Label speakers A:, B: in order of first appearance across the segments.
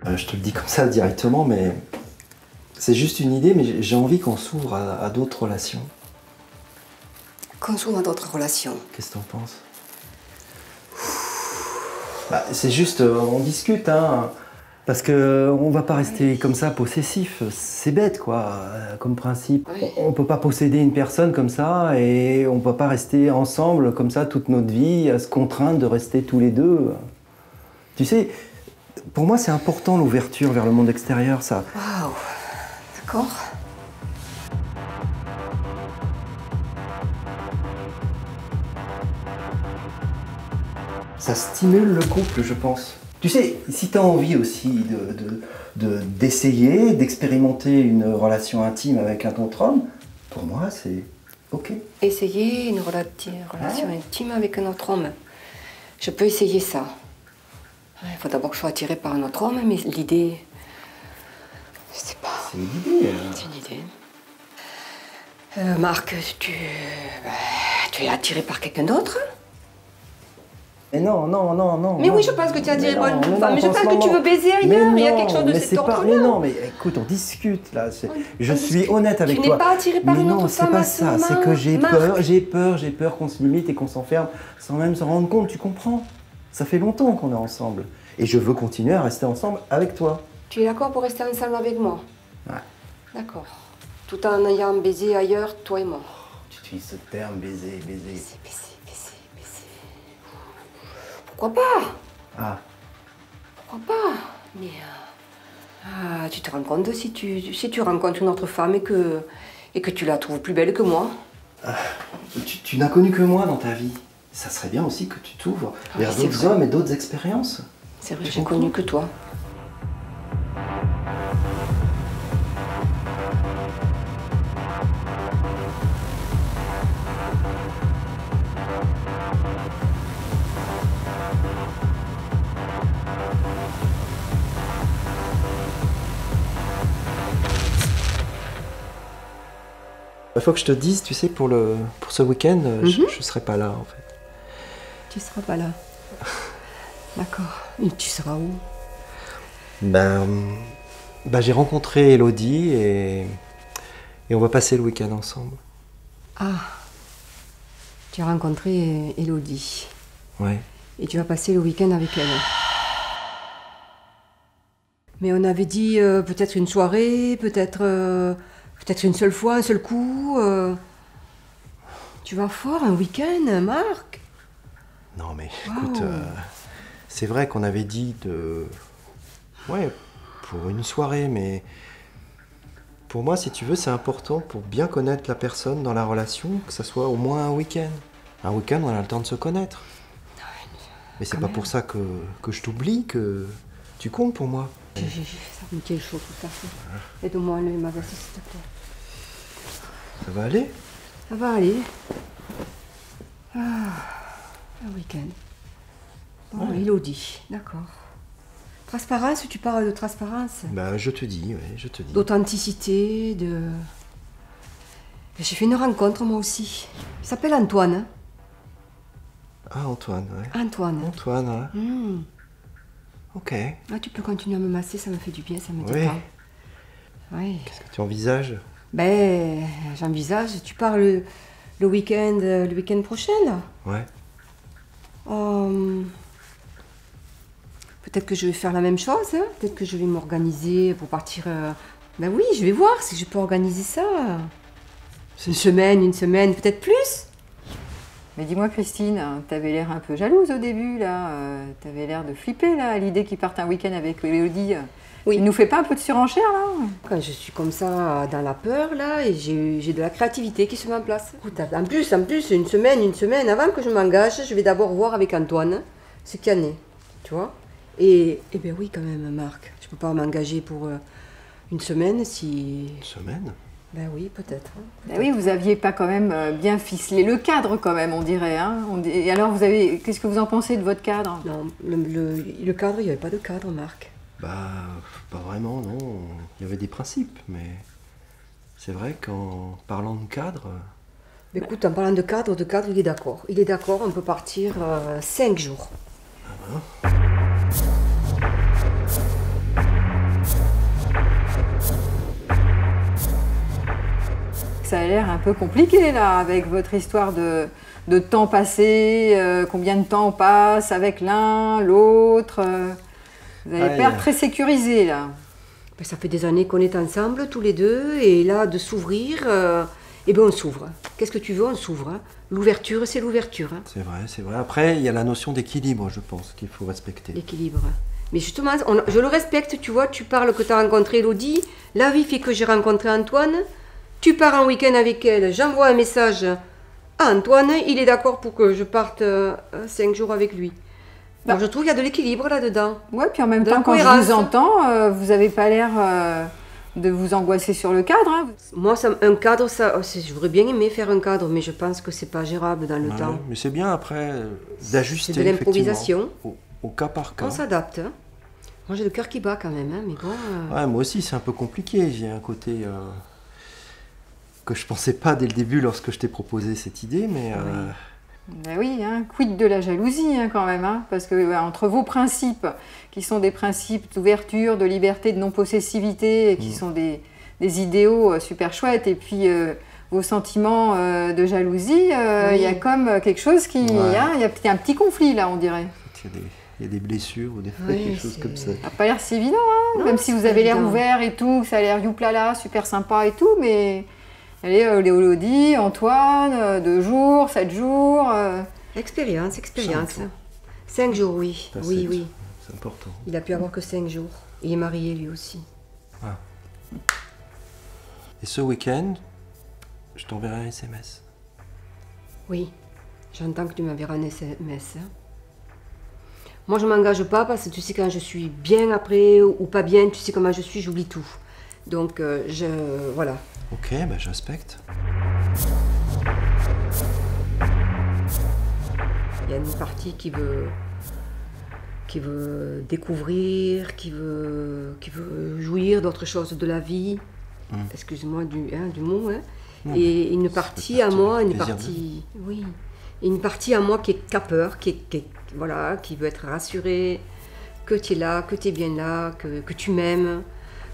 A: Je te le dis comme ça directement, mais c'est juste une idée, mais j'ai envie qu'on s'ouvre à d'autres relations.
B: Qu'on s'ouvre à d'autres relations.
A: Qu'est-ce que t'en penses? Bah, c'est juste, on discute, hein. Parce qu'on va pas rester comme ça possessif, c'est bête quoi, comme principe.
B: Oui.
A: On peut pas posséder une personne comme ça et on peut pas rester ensemble comme ça toute notre vie, à se contraindre de rester tous les deux. Tu sais, pour moi c'est important l'ouverture vers le monde extérieur, ça.
B: Waouh. D'accord.
A: Ça stimule le couple, je pense. Tu sais, si tu as envie aussi d'essayer, d'expérimenter une relation intime avec un autre homme, pour moi, c'est OK.
B: Essayer une relation intime avec un autre homme. Je peux essayer ça. Il faut d'abord que je sois attirée par un autre homme, mais l'idée... Je sais pas.
A: C'est une idée.
B: C'est une idée. Marc, tu es attiré par quelqu'un d'autre?
A: Mais non.
B: Mais
A: non.
B: oui, je pense que tu es attiré par une
A: mais
B: femme. Mais je
A: en
B: pense
A: ce
B: que tu
A: moment-
B: veux baiser
A: Mais
B: ailleurs. Il y a
A: non,
B: quelque chose de
A: mais
B: cet
A: c'est pas-
B: ordre-là.
A: Mais non, mais écoute, on discute là. Je
B: On
A: suis
B: discute.
A: honnête avec
B: Tu
A: toi.
B: n'es pas attiré par
A: mais
B: une
A: non,
B: autre
A: c'est
B: femme
A: pas
B: à ce
A: ça. C'est que j'ai
B: Marc.
A: peur qu'on se limite et qu'on s'enferme sans même se rendre compte. Tu comprends? Ça fait longtemps qu'on est ensemble. Et je veux continuer à rester ensemble avec toi.
B: Tu es d'accord pour rester ensemble avec moi?
A: Ouais.
B: D'accord. Tout en ayant baisé ailleurs, toi et moi.
A: Tu utilises ce terme, baiser.
B: Baiser. Pourquoi pas?
A: Ah.
B: Pourquoi pas? Mais... tu te rends compte si tu rencontres une autre femme et que tu la trouves plus belle que moi?
A: Tu n'as connu que moi dans ta vie. Ça serait bien aussi que tu t'ouvres vers
B: c'est
A: d'autres
B: vrai.
A: hommes et d'autres expériences.
B: C'est vrai,
A: Tu
B: j'ai
A: comprends?
B: connu que toi.
A: Il faut que je te dise, tu sais, pour ce week-end, je serai pas là en fait.
B: Tu seras pas là. D'accord. Et tu seras où?
A: Ben, j'ai rencontré Elodie et on va passer le week-end ensemble.
B: Ah. Tu as rencontré Elodie.
A: Ouais.
B: Et tu vas passer le week-end avec elle. Mais on avait dit peut-être une soirée, peut-être une seule fois, un seul coup. Tu vas fort un week-end, Marc?
A: Non mais
B: Wow.
A: écoute, c'est vrai qu'on avait dit de... Ouais, pour une soirée, mais... Pour moi, si tu veux, c'est important pour bien connaître la personne dans la relation, que ça soit au moins un week-end. Un week-end, on a le temps de se connaître. Mais c'est pas pour ça que je t'oublie, que tu comptes pour moi.
B: Ça me tient chaud tout à fait. Aide-moi à enlever ma veste, s'il te plaît.
A: Ça va aller?
B: Ça va aller. Un week-end. Bon,
A: Ouais.
B: Elodie, d'accord. Transparence, tu parles de transparence?
A: Bah, je te dis, ouais, je te dis.
B: D'authenticité, de... J'ai fait une rencontre, moi aussi. Il s'appelle Antoine. Hein.
A: Ah, Antoine, ouais.
B: Antoine.
A: Antoine, ouais.
B: Hmm.
A: Ok.
B: Ah, tu peux continuer à me masser, ça me fait du bien, ça me
A: Oui.
B: détend. Oui.
A: Qu'est-ce que tu envisages?
B: Ben, j'envisage, tu parles le week-end prochain, là.
A: Ouais.
B: Peut-être que je vais faire la même chose, hein. Peut-être que je vais m'organiser pour partir... Ben oui, je vais voir si je peux organiser ça. Une semaine, peut-être plus.
C: Mais dis-moi Christine, t'avais l'air un peu jalouse au début là, t'avais l'air de flipper là à l'idée qu'ils partent un week-end avec Elodie.
B: Oui.
C: Il nous fait pas un peu de surenchère là?
B: Quand je suis comme ça, dans la peur, là, et j'ai de la créativité qui se met en place. Écoute, en plus, une semaine avant que je m'engage, je vais d'abord voir avec Antoine ce qu'il y en est, tu vois. Et ben oui, quand même, Marc, je peux pas m'engager pour une semaine si...
A: Une semaine?
B: Ben oui, peut-être.
C: Ben oui, vous aviez pas quand même bien ficelé le cadre quand même, on dirait. Hein. Et alors, qu'est-ce que vous en pensez de votre cadre?
B: Non, le cadre, il n'y avait pas de cadre, Marc.
A: Bah, pas vraiment, non. Il y avait des principes, mais c'est vrai qu'en parlant de cadre...
B: Mais écoute, en parlant de cadre, il est d'accord. Il est d'accord, on peut partir 5 jours.
A: Ah ben.
C: ça a l'air un peu compliqué là, avec votre histoire de temps passé, combien de temps on passe avec l'un, l'autre. Vous avez l'air très sécurisé là.
B: Ben, ça fait des années qu'on est ensemble, tous les deux, et là, de s'ouvrir, eh ben on s'ouvre. Qu'est-ce que tu veux, on s'ouvre. Hein. L'ouverture, c'est l'ouverture. Hein.
A: C'est vrai, c'est vrai. Après, il y a la notion d'équilibre, je pense, qu'il faut respecter.
B: L'équilibre. Mais justement, je le respecte, tu vois, tu parles que tu as rencontré Elodie, la vie fait que j'ai rencontré Antoine, tu pars en week-end avec elle, j'envoie un message à Antoine, il est d'accord pour que je parte 5 jours avec lui. Bon, je trouve qu'il y a de l'équilibre là-dedans.
C: Ouais, puis en même temps, quand je vous entends, vous n'avez pas l'air de vous angoisser sur le cadre. Hein.
B: Moi, un cadre, j'aurais bien aimé faire un cadre, mais je pense que c'est pas gérable dans le temps.
A: Mais c'est bien après d'ajuster.
B: C'est de l'improvisation.
A: Au cas par cas.
B: On s'adapte. Hein. Moi, j'ai le cœur qui bat quand même, hein, mais bon.
A: Ouais, moi aussi, c'est un peu compliqué. J'ai un côté que je pensais pas dès le début lorsque je t'ai proposé cette idée, mais.
C: Ben oui, hein, quid de la jalousie hein, quand même, hein, parce que entre vos principes, qui sont des principes d'ouverture, de liberté, de non-possessivité, et qui sont des idéaux super chouettes, et puis vos sentiments de jalousie, il y a comme quelque chose qui... Il y a un petit conflit là, on dirait.
A: Il y a des blessures ou des choses comme ça.
C: Ça n'a pas l'air si évident, hein, non, même si vous avez l'air ouvert et tout, ça a l'air youplala, super sympa et tout, mais... Allez, Elodie, Antoine, 2 jours, 7 jours.
B: Expérience. 5 jours, oui. Oui.
A: C'est important.
B: Il a pu avoir que 5 jours. Il est marié lui aussi.
A: Ah. Et ce week-end, je t'enverrai un SMS.
B: Oui, j'entends que tu m'enverras un SMS. Hein. Moi, je ne m'engage pas parce que tu sais quand je suis bien après ou pas bien, tu sais comment je suis, j'oublie tout. Donc, voilà.
A: Ok, ben je respecte.
B: Il y a une partie qui veut découvrir, qui veut jouir d'autres choses de la vie. Excuse-moi du mot. Hein.
A: Non,
B: et une partie à moi, une partie à moi qui est capeur, qui veut être rassurée, que tu es là, que tu es bien là, que tu m'aimes.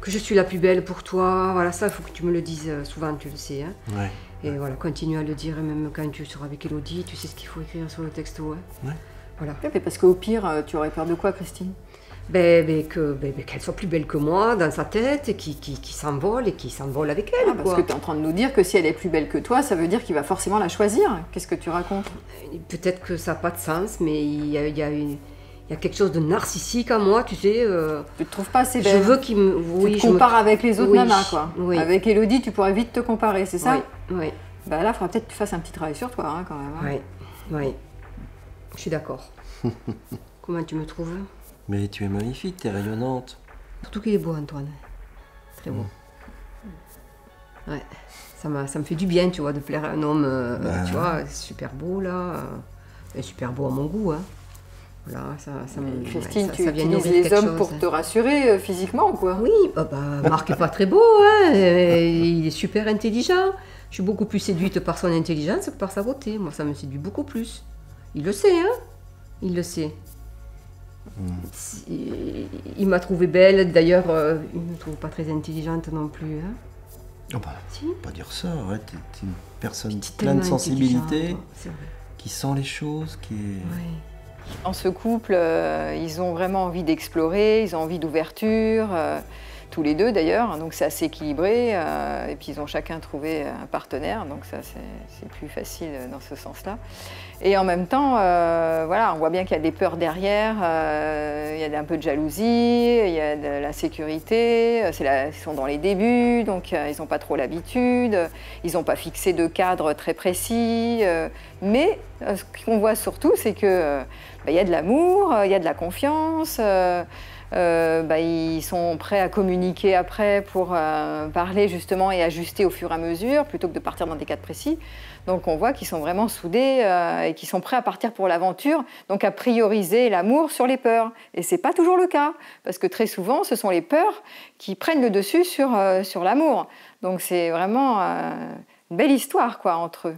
B: Que je suis la plus belle pour toi, voilà, ça, il faut que tu me le dises souvent, tu le sais. Hein.
A: Ouais.
B: Et voilà, continue à le dire, et même quand tu seras avec Elodie, tu sais ce qu'il faut écrire sur le texto. Hein.
A: Ouais.
B: Voilà.
C: Ouais, parce qu'au pire, tu aurais peur de quoi, Christine?
B: Qu'elle soit plus belle que moi dans sa tête, et qui s'envole et qui s'envole avec elle.
C: Parce que tu es en train de nous dire que si elle est plus belle que toi, ça veut dire qu'il va forcément la choisir. Qu'est-ce que tu racontes?
B: Peut-être que ça n'a pas de sens, mais il y a quelque chose de narcissique à moi, tu sais.
C: Tu te trouves pas assez belle.
B: Je veux qu'il me...
C: Oui, tu te compares avec les autres nanas, quoi.
B: Oui.
C: Avec Elodie, tu pourrais vite te comparer, c'est ça?
B: Oui.
C: Bah là, il faudra peut-être que tu fasses un petit travail sur toi, hein, quand même. Hein.
B: Oui. Je suis d'accord. Comment tu me trouves?
A: Mais tu es magnifique, tu es rayonnante.
B: Surtout qu'il est beau, Antoine. Très beau. Ouais. Ça me fait du bien, tu vois, de plaire à un homme, tu vois, super beau, là. Et super beau à mon goût, hein. Voilà,
C: Christine, tu utilises les hommes pour te rassurer physiquement ou quoi?
B: Oui, Marc n'est pas très beau, hein, il est super intelligent. Je suis beaucoup plus séduite par son intelligence que par sa beauté. Moi, ça me séduit beaucoup plus. Il le sait, hein. Il le sait. Il m'a trouvée belle, d'ailleurs, il ne me trouve pas très intelligente non plus. Hein.
A: Oh bah,
B: si.
A: Pas dire ça, ouais, t'es une personne pleine de sensibilité, qui sent les choses, qui est...
B: Oui.
C: Dans ce couple, ils ont vraiment envie d'explorer, ils ont envie d'ouverture, tous les deux d'ailleurs, donc c'est assez équilibré, et puis ils ont chacun trouvé un partenaire, donc ça c'est plus facile dans ce sens-là. Et en même temps, voilà, on voit bien qu'il y a des peurs derrière, il y a un peu de jalousie, il y a de l'insécurité, ils sont dans les débuts, donc ils n'ont pas trop l'habitude, ils n'ont pas fixé de cadre très précis, mais ce qu'on voit surtout, c'est que il y a de l'amour, il y a de la confiance, ils sont prêts à communiquer après pour parler justement et ajuster au fur et à mesure, plutôt que de partir dans des cadres précis. Donc on voit qu'ils sont vraiment soudés et qu'ils sont prêts à partir pour l'aventure, donc à prioriser l'amour sur les peurs. Et ce n'est pas toujours le cas, parce que très souvent, ce sont les peurs qui prennent le dessus sur l'amour. Donc c'est vraiment une belle histoire quoi, entre eux.